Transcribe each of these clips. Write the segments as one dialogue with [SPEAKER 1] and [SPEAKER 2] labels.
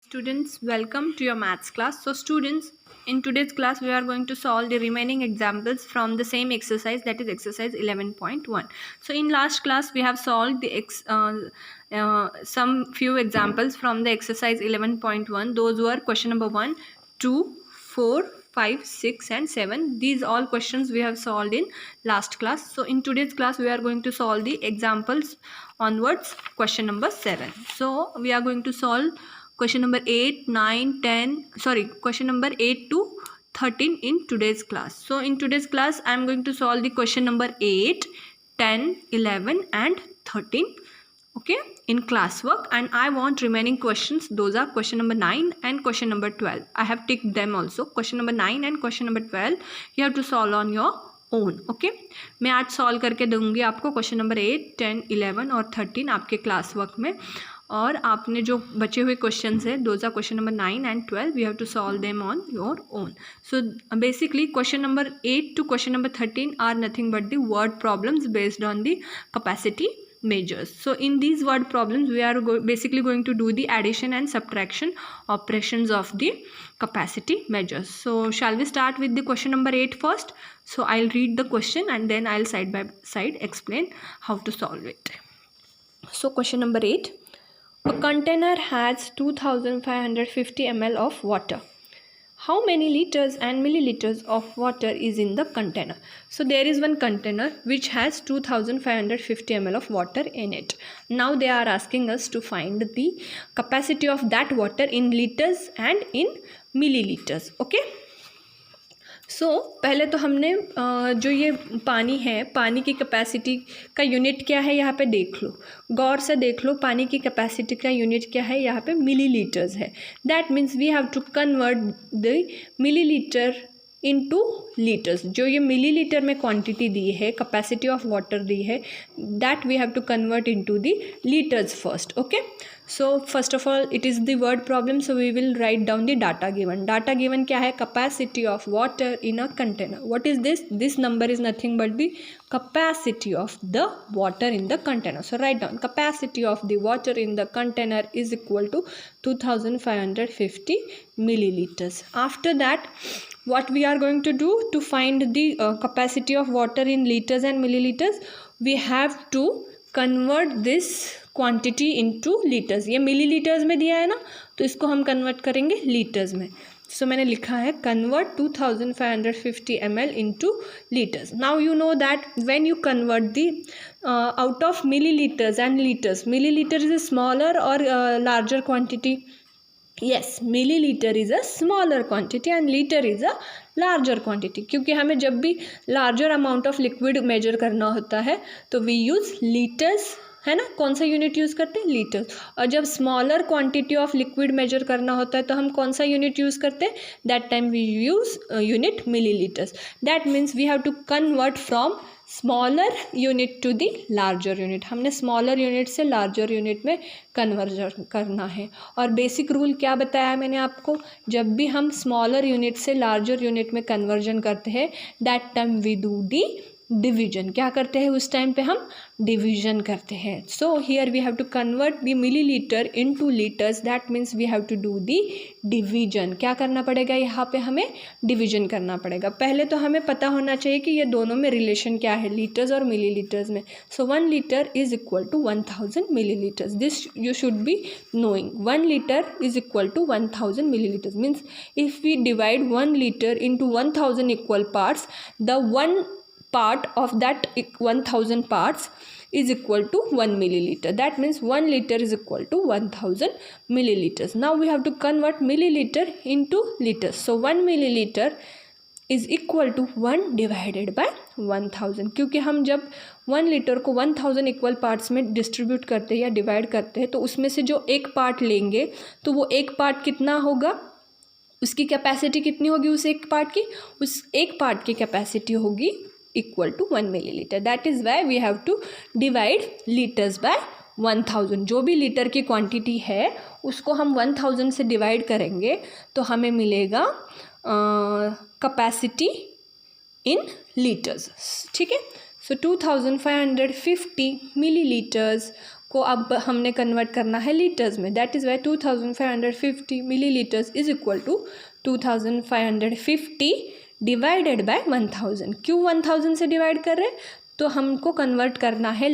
[SPEAKER 1] Students, welcome to your maths class. So students, in today's class we are going to solve the remaining examples from the same exercise, that is exercise 11.1. So in last class we have solved the some few examples from the exercise 11.1. Those were question number 1, 2, 4, 5, 6 and 7. These all questions we have solved in last class. So in today's class we are going to solve the examples onwards, question number 7. So we are going to solve question number 8, 9, 10, question number 8 to 13 in today's class. So in today's class I am going to solve the question number 8, 10, 11 and 13, okay, in classwork, and I want remaining questions. Those are question number 9 and question number 12. I have ticked them also. Question number 9 and question number 12 you have to solve on your own, okay. मैं आज solve करके दूंगी आपको question number 8, 10, 11 और 13 आपके class work में, और आपने जो बचे हुए क्वेश्चंस है those are question number 9 and 12, you have to solve them on your own. So basically question number 8 to question number 13 are nothing but the word problems based on the capacity measures. So in these word problems we are basically going to do the addition and subtraction operations of the capacity measures. So shall we start with the question number 8 first? So I'll read the question and then I'll side by side explain how to solve it. So question number 8, a container has 2550 ml of water. How many liters and milliliters of water is in the container? So there is one container which has 2550 ml of water in it. Now they are asking us to find the capacity of that water in liters and in milliliters, okay. सो पहले तो हमने जो ये पानी है, पानी की capacity का यूनिट क्या है यहाँ पे देख लो, गौर से देख लो. पानी की कैपेसिटी का यूनिट क्या है, यहाँ पे मिलीलीटर्स है. That means we have to convert the millilitre into litres. जो ये मिलीलीटर में क्वांटिटी दी है, कैपेसिटी ऑफ वाटर दी है, that we have to convert into the litres first, okay. So first of all it is the word problem, so we will write down the data given. Data given क्या है, capacity of water in a container. What is this? This number is nothing but the capacity of the water in the container. So write down capacity of the water in the container is equal to 2550 milliliters. After that, what we are going to do to find the capacity of water in liters and milliliters, we have to convert this quantity into liters. ये milliliters में दिया है ना, तो इसको हम convert करेंगे liters में. So मैंने लिखा है convert 2550 ml into liters. Now you know that when you convert the out of milliliters and liters, milliliter is a smaller or larger quantity? Yes, milliliter is a smaller quantity and liter is a larger quantity. क्योंकि हमें जब भी larger amount of liquid measure करना होता है तो we use liters, है ना. कौन सा यूनिट यूज़ करते हैं, लीटर. और जब smaller quantity of liquid measure करना होता है तो हम कौन सा यूनिट यूज़ करते हैं, that time we use unit millilitres. That means we have to convert from smaller unit to the larger unit. हमने स्मॉलर यूनिट से लार्जर यूनिट में कन्वर्जन करना है. और बेसिक रूल क्या बताया मैंने आपको, जब भी हम स्मॉलर यूनिट से लार्जर यूनिट में कन्वर्जन करते हैं that time we do the division. क्या करते हैं उस टाइम पे, हम डिवीजन करते हैं. So here we have to convert the millilitre into litres. That means we have to do the division. क्या करना पड़ेगा, यहाँ पे हमें डिवीजन करना पड़ेगा. पहले तो हमें पता होना चाहिए कि ये दोनों में रिलेशन क्या है, लीटर्स और मिलीलीटर्स में. So 1 litre is equal to 1000 millilitres. This you should be knowing. 1 litre is equal to 1000 millilitres. Means if we divide 1 litre into 1000 equal parts, the 1 part of that 1000 parts is equal to 1 milliliter. That means 1 liter is equal to 1000 milliliters. Now we have to convert milliliter into liters. So 1 milliliter is equal to 1 divided by 1000. क्योंकि हम जब 1 litre को 1000 equal parts में distribute करते हैं या divide करते हैं तो उसमें से जो एक पार्ट लेंगे तो वो एक पार्ट कितना होगा, उसकी कैपेसिटी कितनी होगी उस एक पार्ट की, उस एक पार्ट की कैपेसिटी होगी equal to 1 milliliter. That is why we have to divide liters by 1000. जो भी लीटर की क्वांटिटी है उसको हम 1000 से डिवाइड करेंगे तो हमें मिलेगा कैपेसिटी इन लीटर्स. ठीक है. सो 2550 milliliters को अब हमने कन्वर्ट करना है लीटर्स में. That is why 2550 millilitres is equal to 2550 divided by 1000. क्यों 1000 से डिवाइड कर रहे हैं? तो हमको कन्वर्ट करना है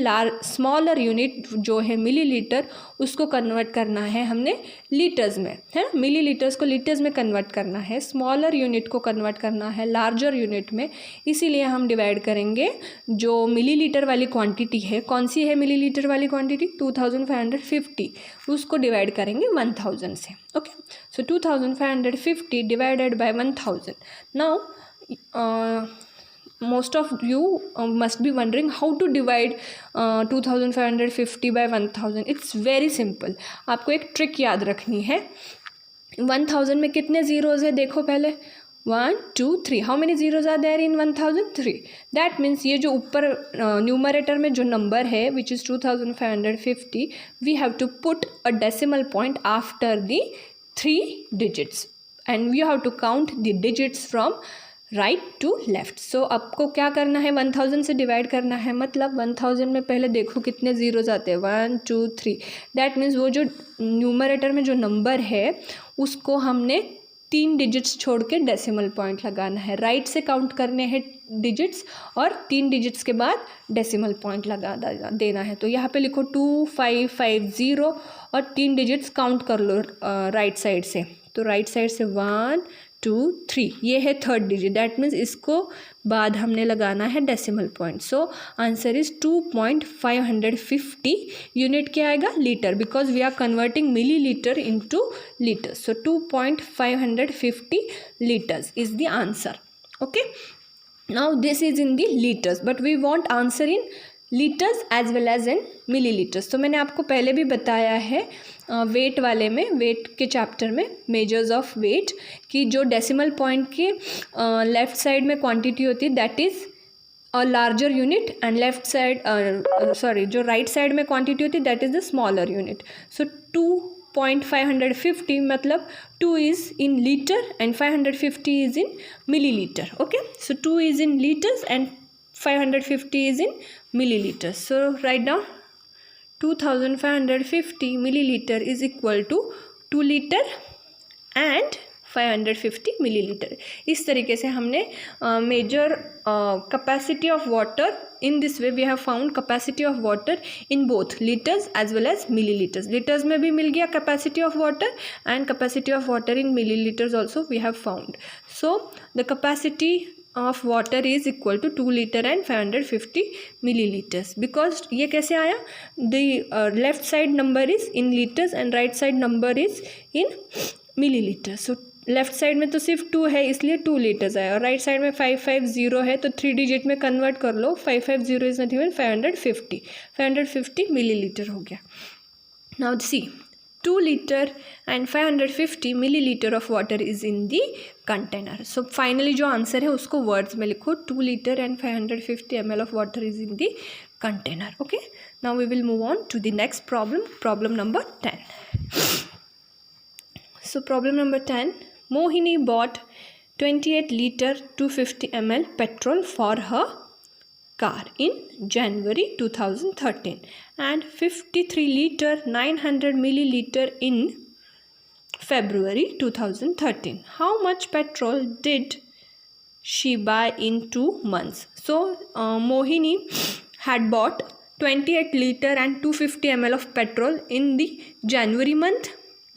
[SPEAKER 1] स्मॉलर यूनिट जो है मिलीलीटर, उसको कन्वर्ट करना है हमने लीटर्स में, है ना. मिलीलीटर्स को लीटर्स में कन्वर्ट करना है, स्मॉलर यूनिट को कन्वर्ट करना है लार्जर यूनिट में. इसीलिए हम डिवाइड करेंगे जो मिलीलीटर वाली क्वांटिटी है. कौन सी है मिलीलीटर वाली क्वांटिटी? 2550. उसको डिवाइड करेंगे 1000 से. Okay, so 2550 divided by 1000. Now most of you must be wondering how to divide 2550 by 1000. It's very simple. आपको एक ट्रिक याद रखनी है. 1000 में कितने ज़ीरोज़ है देखो पहले. 1 2 3. How many zeros are there in 1000? 3. That means ये जो ऊपर न्यूमरेटर में जो नंबर है which is 2550, we have to put a decimal point after the 3 digits and we have to count the digits from right to left. So आपको क्या करना है? 1000 से डिवाइड करना है. मतलब 1000 में पहले देखो कितने ज़ीरोज़ आते हैं. 1 2 3. दैट मीन्स वो जो न्यूमरेटर में जो नंबर है उसको हमने 3 डिजिट्स छोड़ के डेसिमल पॉइंट लगाना है. राइट से काउंट करने हैं डिजिट्स और 3 डिजिट्स के बाद डेसिमल पॉइंट लगा देना है. तो यहाँ पे लिखो 2550 और 3 डिजिट्स काउंट कर लो राइट साइड से. तो राइट साइड से 1 2 3, ये है थर्ड डिजिट. दैट मीन्स इसको बाद हमने लगाना है decimal point. So answer is 2.550. Unit क्या आएगा? Litre, because we are converting millilitre into litres. So 2.550 liters is the answer. Okay, now this is in the litres but we want answer in litres as well as in millilitres. तो मैंने आपको पहले भी बताया है wait वाले में, wait के चैप्टर में, मेजर्स ऑफ वेट, कि जो डेसिमल पॉइंट के लेफ्ट साइड में क्वांटिटी होती है that is a larger unit and left side जो राइट साइड में क्वांटिटी होती है that is the smaller unit. So 2.550 मतलब 2 is in litre and 550 is in millilitre. Okay, so 2 is in litres and 550 is in milliliters. So write down 2550 milliliter is equal to 2 liter and 550 milliliter. इस तरीके से हमने major capacity of water. In this way we have found capacity of water in both liters as well as milliliters. Liters में भी मिल गया capacity of water and capacity of water in milliliters also we have found. So the capacity of water is equal to 2 liter and 550 milliliters. Because ये कैसे आया? The left side number is in liters and right side number is in milliliters. So left side में तो सिर्फ 2 है इसलिए 2 litres आया, और राइट साइड में 550 है तो 3 डिजिट में कन्वर्ट कर लो. 550 इज नथिंग बट 550 मिलीलीटर हो गया. Now see 2 liter and 550 milliliter of water is in the container. So finally जो आंसर है उसको वर्ड्स में लिखो. 2 liter and 550 ml of water is in the container. Okay, now we will move on to the next problem number 10. So problem number 10, Mohini bought 28 liter 250 ml petrol for her car in January 2013 and 53 liter 900 milliliter in February 2013. How much petrol did she buy in 2 months? So Mohini had bought 28 liter and 250 ml of petrol in the January month,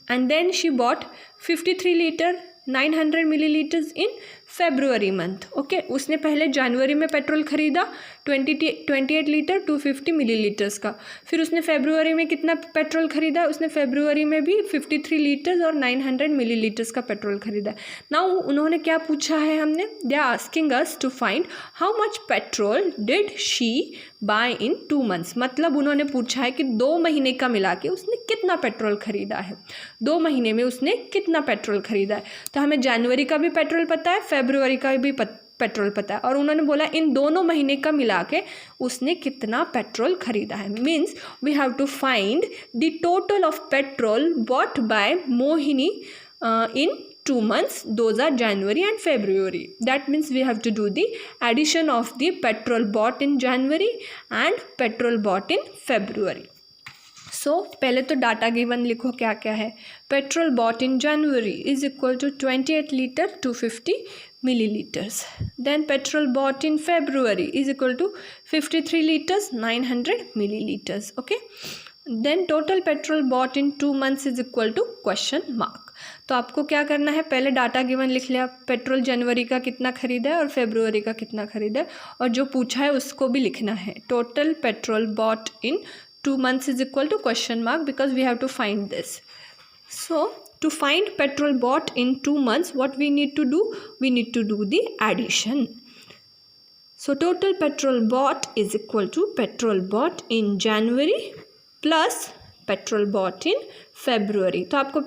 [SPEAKER 1] and then she bought 53 liter 900 milliliters in February month. Okay, उसने पहले जनवरी में petrol ख़रीदा 28 litre 250 millilitres का. फिर उसने February में कितना petrol ख़रीदा? उसने फेब्रुवरी में भी 53 लीटर्स और 900 मिलीलीटर्स का पेट्रोल ख़रीदा. नाउ उन्होंने क्या पूछा है हमने? They are asking us to find how much petrol did she buy in 2 months. मतलब उन्होंने पूछा है कि 2 महीने का मिला के उसने कितना पेट्रोल ख़रीदा है, 2 महीने में उसने कितना पेट्रोल ख़रीदा है. तो हमें जनवरी का भी पेट्रोल पता है, फेब्रुवरी का भी पेट्रोल पता है, और उन्होंने बोला इन दोनों महीने का मिला के उसने कितना पेट्रोल खरीदा है. Means we have to find the total of petrol bought by Mohini in 2 months. Those are January and February. That means we have to do the addition of the petrol bought in January and petrol bought in February. सो पहले तो data given लिखो क्या क्या है। Petrol bought in January is equal to 28 litre 250 milliliters. Then petrol bought in February is equal to 53 liters 900 milliliters. Okay. Then total petrol bought in 2 months is equal to question mark. तो आपको क्या करना है, पहले data given लिख लिया, petrol जनवरी का कितना खरीदा है और फेब्रुवरी का कितना खरीदा है, और जो पूछा है उसको भी लिखना है। Total petrol bought in 2 months is equal to question mark because we have to find this. So to find petrol bought in 2 months, what we need to do? We need to do the addition. So total petrol bought is equal to petrol bought in January plus petrol bought in February. तो आपको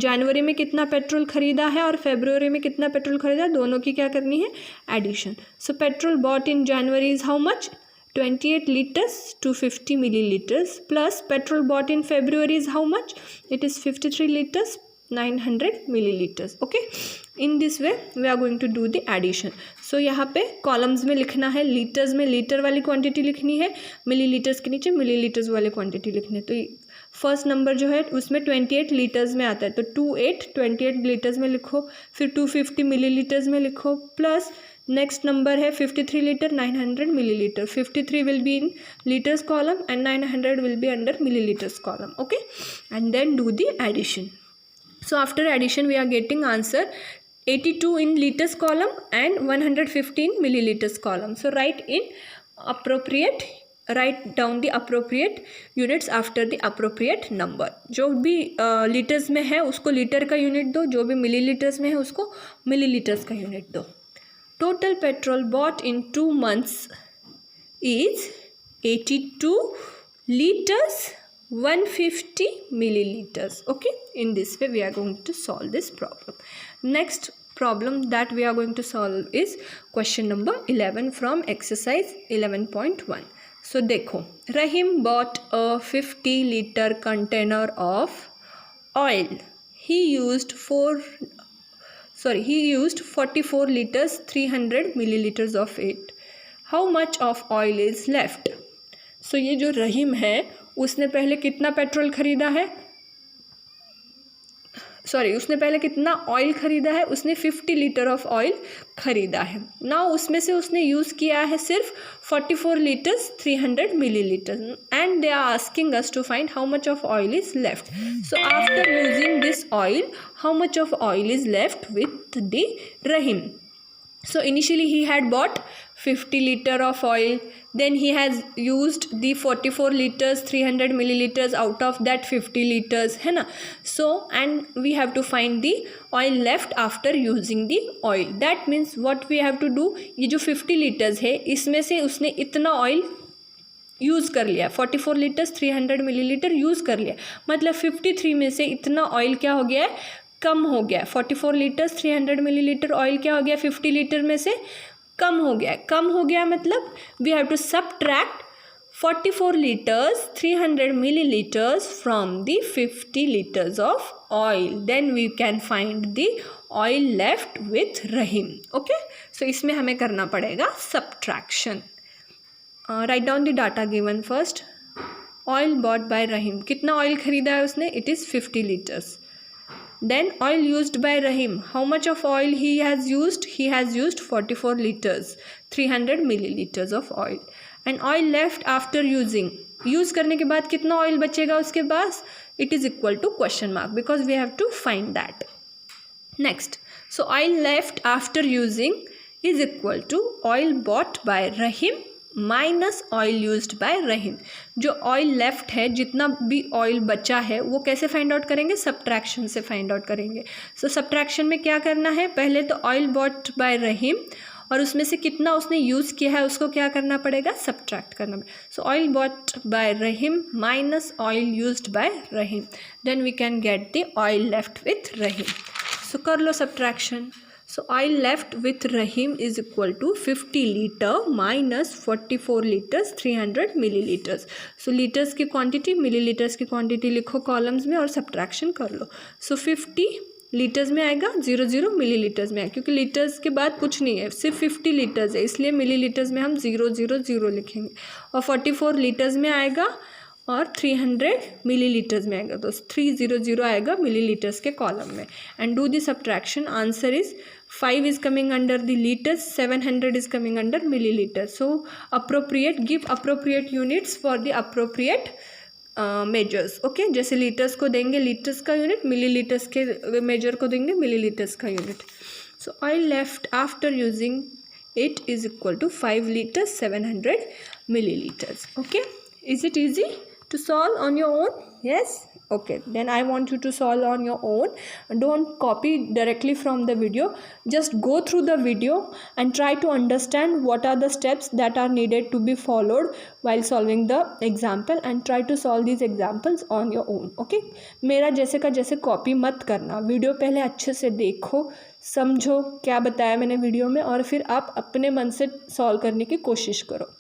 [SPEAKER 1] जनवरी में कितना petrol खरीदा है और February में कितना petrol खरीदा है, दोनों की क्या करनी है, addition. So petrol bought in January is how much, 28 liters 250 milliliters plus petrol bought in February is how much, it is 53 liters 900 milliliters. Okay, in this way we are going to do the addition. So यहाँ पे columns में लिखना है, litres में litre वाली quantity लिखनी है, millilitres के नीचे मिलीलीटर्स वाली क्वांटिटी लिखनी है. तो फर्स्ट नंबर जो है उसमें 28 लीटर्स में आता है, तो 28 लीटर्स में लिखो, फिर 250 मिलीलीटर्स में लिखो, प्लस नेक्स्ट नंबर है 53 litre 900 millilitre. 53 will be in litres column and 900 will be under millilitres column. Okay, and then do the addition. So after addition we are getting answer 82 in liters column and 115 milliliters column. So write down the appropriate units after the appropriate number. जो भी litres में है उसको litre का unit दो, जो भी millilitres में है उसको मिलीलीटर्स का यूनिट दो. Total petrol bought in 2 months is 82 liters 150 milliliters. Okay, in this way we are going to solve this problem. Next problem that we are going to solve is question number 11 from exercise 11.1. So देखो, Rahim bought a 50 liter container of oil. He used 44 liters 300 milliliters of it. How much of oil is left? So ये जो रहीम है उसने पहले कितना petrol खरीदा है, उसने पहले कितना ऑयल खरीदा है, उसने 50 लीटर ऑफ ऑयल खरीदा है. ना उसमें से उसने यूज़ किया है सिर्फ 44 litres 300 millilitre, and they are asking us to find how much of oil is left. So after using this oil, how much of oil is left with the Rahim. So initially he had bought 50 liter of oil, then he has used the 44 liters 300 milliliters out of that 50 liters, है ना. So and we have to find the oil left after using the oil. That means what we have to do, ये जो 50 liters है इसमें से उसने इतना oil use कर लिया, 44 लीटर्स 300 मिलीलीटर यूज़ कर लिया, मतलब 53 में से इतना ऑयल क्या हो गया है, कम हो गया. 44 लीटर्स 300 मिलीलीटर ऑयल क्या हो गया, 50 लीटर में से कम हो गया. कम हो गया मतलब we have to subtract 44 liters 300 milliliters from the 50 liters of oil. Then we can find the oil left with Rahim. Okay, so इसमें हमें करना पड़ेगा subtraction. Write down the data given first. Oil bought by Rahim, कितना oil खरीदा है उसने, it is 50 liters. Then oil used by Rahim, how much of oil he has used? He has used 44 liters 300 milliliters of oil. And oil left after using, use करने के बाद कितना oil बचेगा उसके पास, it is equal to question mark because we have to find that. Next, so oil left after using is equal to oil bought by Rahim minus oil used by Rahim. जो oil left है, जितना भी oil बचा है वो कैसे find out करेंगे, subtraction से फाइंड आउट करेंगे. सो सब्ट्रैक्शन में क्या करना है, पहले तो ऑयल बॉट बाय रहीम और उसमें से कितना उसने यूज़ किया है उसको क्या करना पड़ेगा, सब्ट्रैक्ट करना पड़ेगा. So oil bought by Rahim minus oil used by Rahim, then we can get the oil left with Rahim. So कर लो subtraction. So oil left with Rahim is equal to 50 liter minus 44 liters 300 milliliters. So liters की quantity millilitres की quantity लिखो columns में और subtraction कर लो. So 50 litres में आएगा, 00 मिलीलीटर्स में आएगा, क्योंकि लीटर्स के बाद कुछ नहीं है, सिर्फ 50 लीटर्स है, इसलिए मिलीलीटर्स में हम 000 लिखेंगे. और 44 लीटर्स में आएगा और 300 मिलीलीटर्स में आएगा, तो 300 आएगा मिलीलीटर्स के कॉलम में. And do the subtraction. Answer is 5 is coming under the liters, 700 is coming under milliliters. So appropriate, give appropriate units for the appropriate measures. Okay, जैसे लीटर्स को देंगे लीटर्स का यूनिट, मिलीलीटर्स के major को देंगे millilitres का unit. So I left after using it is equal to 5 liters 700 milliliters. Okay, is it easy to solve on your own? Yes. Okay, then I want you to solve on your own. Don't copy directly from the video, just go through the video and try to understand what are the steps that are needed to be followed while solving the example, and try to solve these examples on your own. Okay, मेरा जैसे का जैसे copy मत करना, video पहले अच्छे से देखो, समझो क्या बताया मैंने वीडियो में, और फिर आप अपने मन से सॉल्व करने की कोशिश करो.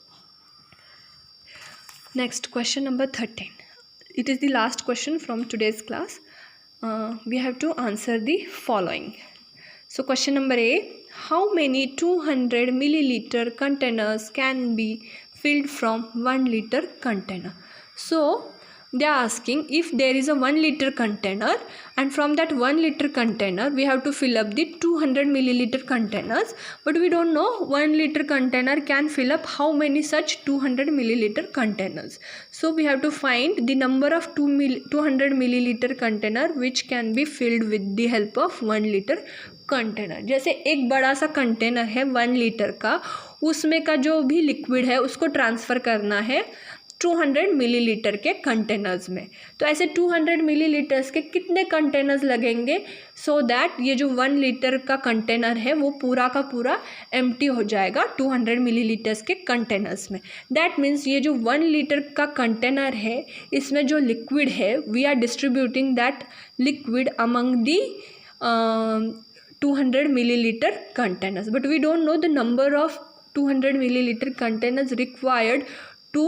[SPEAKER 1] Next question number 13. It is the last question from today's class. We have to answer the following. So question number A, how many 200 milliliter containers can be filled from 1 liter container? So they are asking if there is a 1 liter container, and from that 1 liter container we have to fill up the 200 milliliter containers, but we don't know 1 liter container can fill up how many such 200 milliliter containers. So we have to find the number of 200 milliliter container which can be filled with the help of 1 liter container. जैसे एक बड़ा सा container है 1 litre का, उसमें का जो भी लिक्विड है उसको ट्रांसफ़र करना है 200 मिलीलीटर के कंटेनर्स में. तो ऐसे 200 मिलीलीटर्स के कितने कंटेनर्स लगेंगे सो दैट ये जो 1 लीटर का कंटेनर है वो पूरा का पूरा एम्प्टी हो जाएगा 200 मिलीलीटर्स के कंटेनर्स में. दैट मीन्स ये जो 1 लीटर का कंटेनर है इसमें जो लिक्विड है we are distributing that liquid among the 200 milliliter containers, but we don't know the number of 200 milliliter containers required to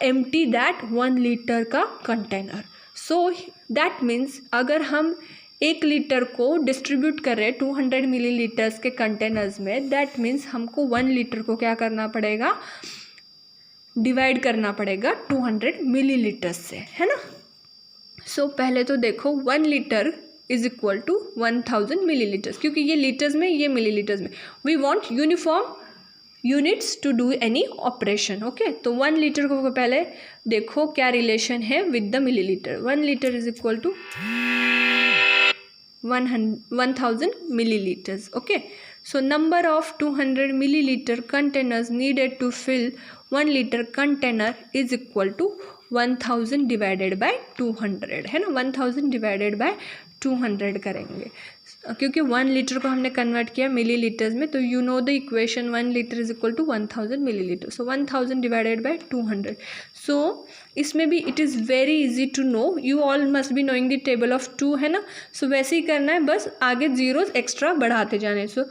[SPEAKER 1] empty that 1 liter का container. So that means अगर हम 1 लीटर को distribute कर रहे हैं 200 मिलीलीटर्स के containers में, that means हमको 1 लीटर को क्या करना पड़ेगा, डिवाइड करना पड़ेगा 200 मिलीलीटर्स से, है ना. सो पहले तो देखो 1 litre is equal to 1000 millilitres, क्योंकि ये लीटर्स में ये मिलीलीटर्स में. We want uniform units to do any operation. Okay, तो 1 लीटर को पहले देखो क्या रिलेशन है with the millilitre. 1 litre is equal to 1000 milliliters. Okay, so number of 200 milliliter containers needed to fill 1 liter container is equal to 1000 divided by 200, है ना. 1000 divided by 200 करेंगे, क्योंकि 1 लीटर को हमने कन्वर्ट किया मिलीलीटर्स में, तो you know the equation 1 litre is equal to 1000 millilitre. So 1000 divided by 200. So इसमें भी it is very easy to know, you all must be knowing the table of 2, है ना. सो वैसे ही करना है, बस आगे जीरोस एक्स्ट्रा बढ़ाते जाने. सो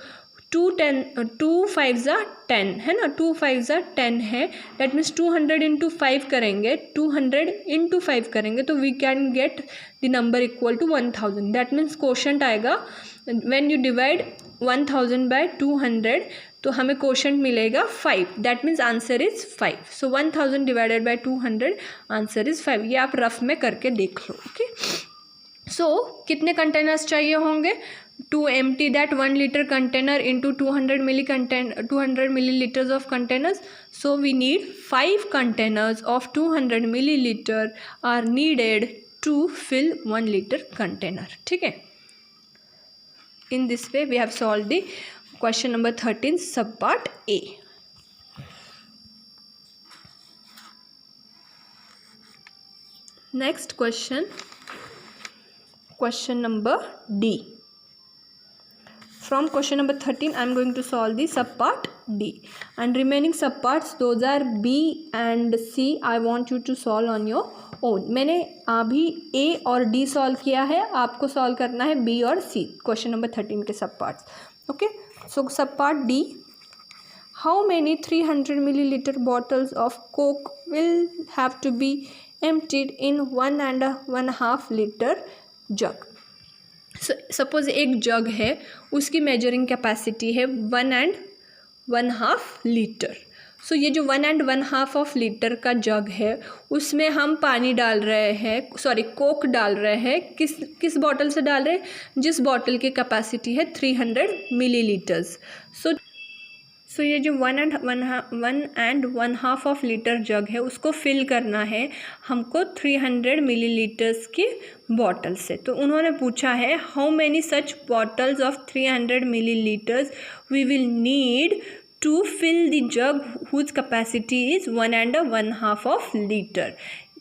[SPEAKER 1] 2 5 10, है ना. 2 5 10 है, दैट मीन्स 200 इंटू 5 करेंगे, 200 इंटू 5 करेंगे तो we can get the number equal to 1000. That means quotient आएगा व्हेन यू डिवाइड 1000 बाय 200 तो हमें क्वोशंट मिलेगा 5. That means answer is 5. So 1000 divided by 200 answer is 5. ये आप रफ में करके देख लो. ओके, सो कितने कंटेनर्स चाहिए होंगे to empty that 1 liter container into 200 milliliters of containers? So we need 5 containers of 200 milliliter are needed to fill 1 liter container. ठीक है. In this way we have solved the question number 13 subpart A. Next question number D. From question number 13 I am going to solve the subpart D, and remaining subparts those are B and C. I want you to solve on your own. मैंने अभी A और D solve किया है, आपको solve करना है B और C question number 13 के subparts. Okay, so subpart D, how many 300 milliliter bottles of Coke will have to be emptied in 1 and 1/2 liter jug? Suppose एक जग है, उसकी मेजरिंग कैपेसिटी है 1 and 1/2 लीटर. सो ये जो 1 and 1/2 ऑफ लीटर का जग है उसमें हम पानी डाल रहे हैं, सॉरी कोक डाल रहे हैं। किस बॉटल से डाल रहे हैं? जिस बॉटल की कैपेसिटी है 300 मिलीलीटर्स। सो ये जो 1 and 1/2 ऑफ लीटर जग है उसको फिल करना है हमको 300 मिलीलीटर्स की बॉटल से। तो उन्होंने पूछा है how many such bottles of 300 millilitres we will need to fill the jug whose capacity is 1 and 1/2 of litre.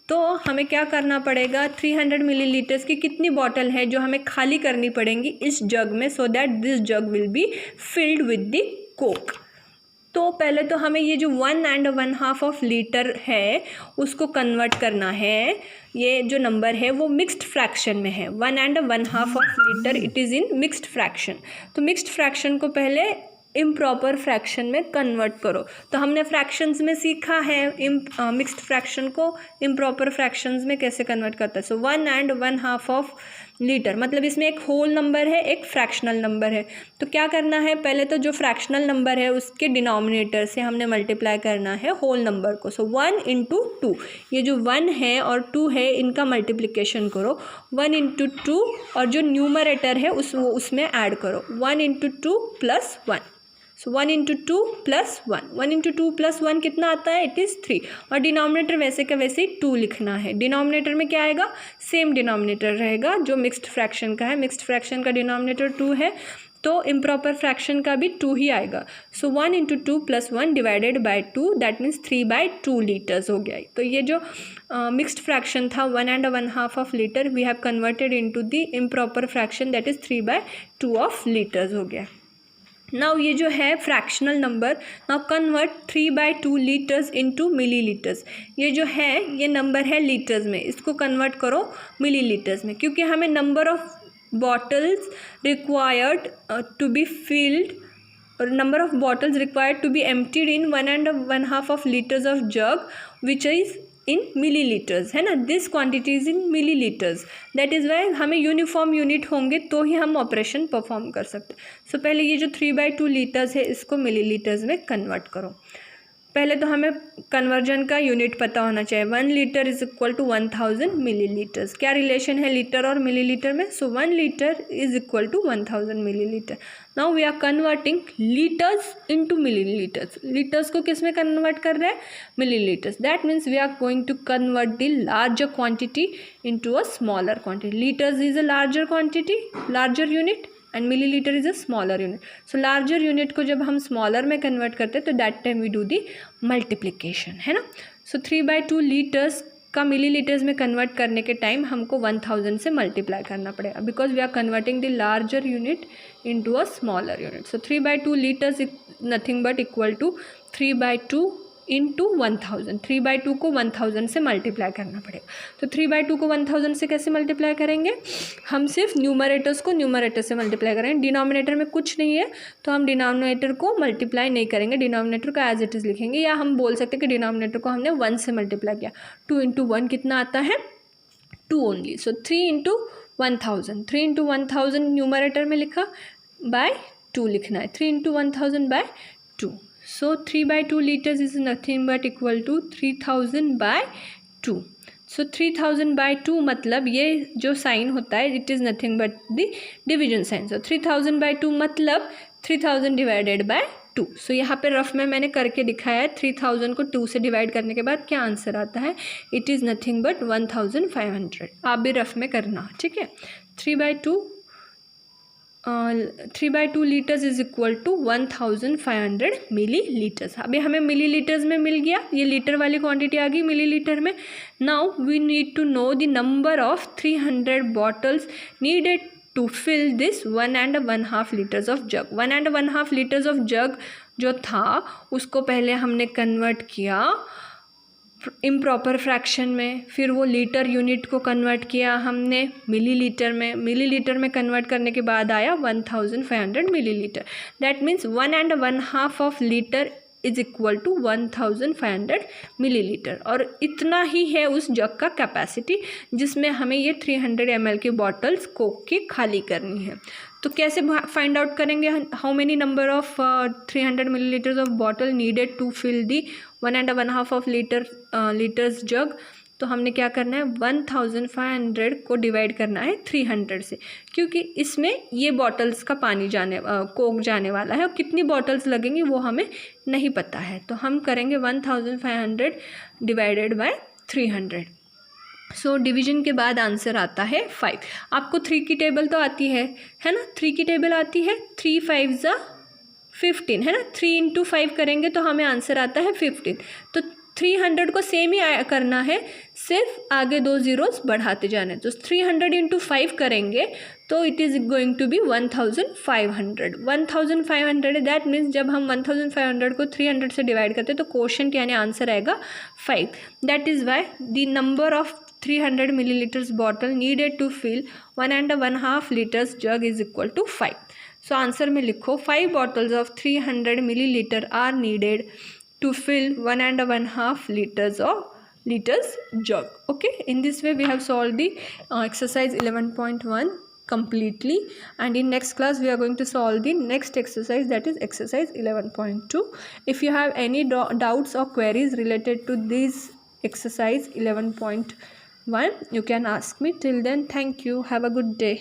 [SPEAKER 1] तो हमें क्या करना पड़ेगा, 300 मिलीलीटर्स की कितनी बॉटल है जो हमें खाली करनी पड़ेंगी इस जग में, so that this jug will be filled with the Coke. तो पहले तो हमें ये जो 1 and 1/2 ऑफ लीटर है उसको कन्वर्ट करना है। ये जो नंबर है वो मिक्स्ड फ्रैक्शन में है, 1 and 1/2 of litre it is in mixed fraction. तो मिक्स्ड फ्रैक्शन को पहले इम्प्रॉपर फ्रैक्शन में कन्वर्ट करो। तो हमने फ्रैक्शंस में सीखा है मिक्स्ड फ्रैक्शन को इम्प्रॉपर फ्रैक्शंस में कैसे कन्वर्ट करता है। सो 1 and 1/2 ऑफ लीटर मतलब इसमें एक होल नंबर है, एक फ्रैक्शनल नंबर है। तो क्या करना है, पहले तो जो फ्रैक्शनल नंबर है उसके डिनोमिनेटर से हमने मल्टीप्लाई करना है होल नंबर को। सो 1 into 2, ये जो 1 है और 2 है इनका मल्टीप्लिकेशन करो, 1 into 2 और जो न्यूमरेटर है उसमें ऐड करो, 1 into 2 plus 1। सो 1 into 2 plus 1, 1 into 2 plus 1 कितना आता है, इट इज़ 3। और डिनोमिनेटर वैसे का वैसे ही 2 लिखना है। डिनोमिनेटर में क्या आएगा, सेम डिनोमिनेटर रहेगा जो मिक्स्ड फ्रैक्शन का है। मिक्स्ड फ्रैक्शन का डिनोमिनेटर 2 है तो इम्प्रॉपर फ्रैक्शन का भी 2 ही आएगा। सो 1 into 2 plus 1 divided by 2 that means 3/2 litres हो गया। तो ये जो मिक्स्ड फ्रैक्शन था 1 and 1/2 of litre we have converted into the improper fraction that is 3/2 of litres हो गया। नाउ ये जो है fractional number, now convert 3/2 litres into millilitres. ये जो है ये नंबर है लीटर्स में, इसको कन्वर्ट करो मिलीलीटर्स में, क्योंकि हमें number of bottles required to be filled और number of bottles required to be emptied in 1 and 1/2 of litres of jug which is in millilitres, है ना। This quantity is in millilitres, that is why हमें uniform unit होंगे तो ही हम operation perform कर सकते। सो पहले ये जो 3/2 लीटर्स है इसको मिलीलीटर्स में कन्वर्ट करो। पहले तो हमें कन्वर्जन का यूनिट पता होना चाहिए। 1 litre is equal to 1000 millilitres. क्या रिलेशन है लीटर और मिलीलीटर में? So 1 litre is equal to 1000 millilitre. Now we are converting litres into millilitres. Litres को किस में कन्वर्ट कर रहे हैं? Millilitres. That means we are going to convert the larger quantity into a smaller quantity. Litres is a larger quantity, larger unit, and millilitre is a smaller unit. So larger unit को जब हम smaller में convert करते हैं तो that time we do the multiplication, है ना। So 3/2 litres का मिलीलीटर्स में कन्वर्ट करने के टाइम हमको 1000 से मल्टीप्लाई करना पड़ेगा, because we are converting the larger unit into a smaller unit. So 3/2 litres is nothing but equal to 3/2 into 1000। 3/2 को 1000 से मल्टीप्लाई करना पड़ेगा। तो 3/2 को 1000 से कैसे मल्टीप्लाई करेंगे? हम सिर्फ न्यूमरेटर्स को न्यूमरेटर से मल्टीप्लाई करेंगे। डिनोमिनेटर में कुछ नहीं है तो हम डिनोमिनेटर को मल्टीप्लाई नहीं करेंगे, डिनोमिनेटर को एज इट इज़ लिखेंगे, या हम बोल सकते हैं कि डिनोमिनेटर को हमने 1 से मल्टीप्लाई किया। 2 into 1 कितना आता है? 2 ओनली। सो 3 into 1000, 3 into 1000 न्यूमरेटर में लिखा, बाय 2 लिखना है, 3 into 1000 by 2। So 3/2 liters is nothing but equal to 3000/2। So 3000/2 मतलब ये जो साइन होता है it is nothing but the division sign. So 3000/2 मतलब 3000 डिवाइडेड बाय 2। सो यहाँ पे रफ में मैंने करके दिखाया है 3000 को 2 से डिवाइड करने के बाद क्या आंसर आता है, इट इज़ नथिंग बट 1500। आप भी रफ में करना, ठीक है। 3/2 litres is equal to 1500 millilitres. अभी हमें मिलीलीटर्स में मिल गया, ये लीटर वाली क्वांटिटी आ गई मिलीलीटर में। Now we need to know the number of 300 bottles needed to fill this 1 and 1/2 litres of jug. 1 and 1/2 litres of jug जो था उसको पहले हमने कन्वर्ट किया इम्प्रॉपर फ्रैक्शन में, फिर वो लीटर यूनिट को कन्वर्ट किया हमने मिलीलीटर में, मिलीलीटर में कन्वर्ट करने के बाद आया 1500 millilitre. That means 1 and 1/2 of litre is equal to 1500 millilitre. और इतना ही है उस जग का कैपेसिटी जिसमें हमें ये 300 ml की बॉटल्स कोक की खाली करनी है। तो कैसे फाइंड आउट करेंगे, how many number of 300 millilitres of bottle needed to fill the 1.5 of litres jug. तो हमने क्या करना है, 1500 को डिवाइड करना है 300 से, क्योंकि इसमें ये बॉटल्स का पानी कोक जाने वाला है और कितनी बॉटल्स लगेंगी वो हमें नहीं पता है। तो हम करेंगे 1500 डिवाइडेड बाय 300। सो डिवीजन के बाद आंसर आता है 5। आपको 3 की टेबल तो आती है ना, 3 की टेबल आती है, 3 5 ज़ा 15 है ना, 3 इंटू 5 करेंगे तो हमें आंसर आता है 15। तो 300 को सेम ही करना है, सिर्फ आगे 2 ज़ीरोस बढ़ाते जाना है। तो 300 इंटू 5 करेंगे तो it is going to be 1500। 1500 that means जब हम 1500 को 300 से डिवाइड करते हैं तो कोशेंट यानी आंसर आएगा 5। That is why the number of 300 millilitres bottle needed to fill 1.5 litres jug is equal to 5। So answer में लिखो 5 bottles of 300 millilitre are needed to fill 1.5 liters jug. Okay, in this way we have solved the exercise 11.1 completely, and in next class we are going to solve the next exercise, that is exercise 11.2. If you have any doubts or queries related to this exercise 11.1, you can ask me. Till then, thank you, have a good day.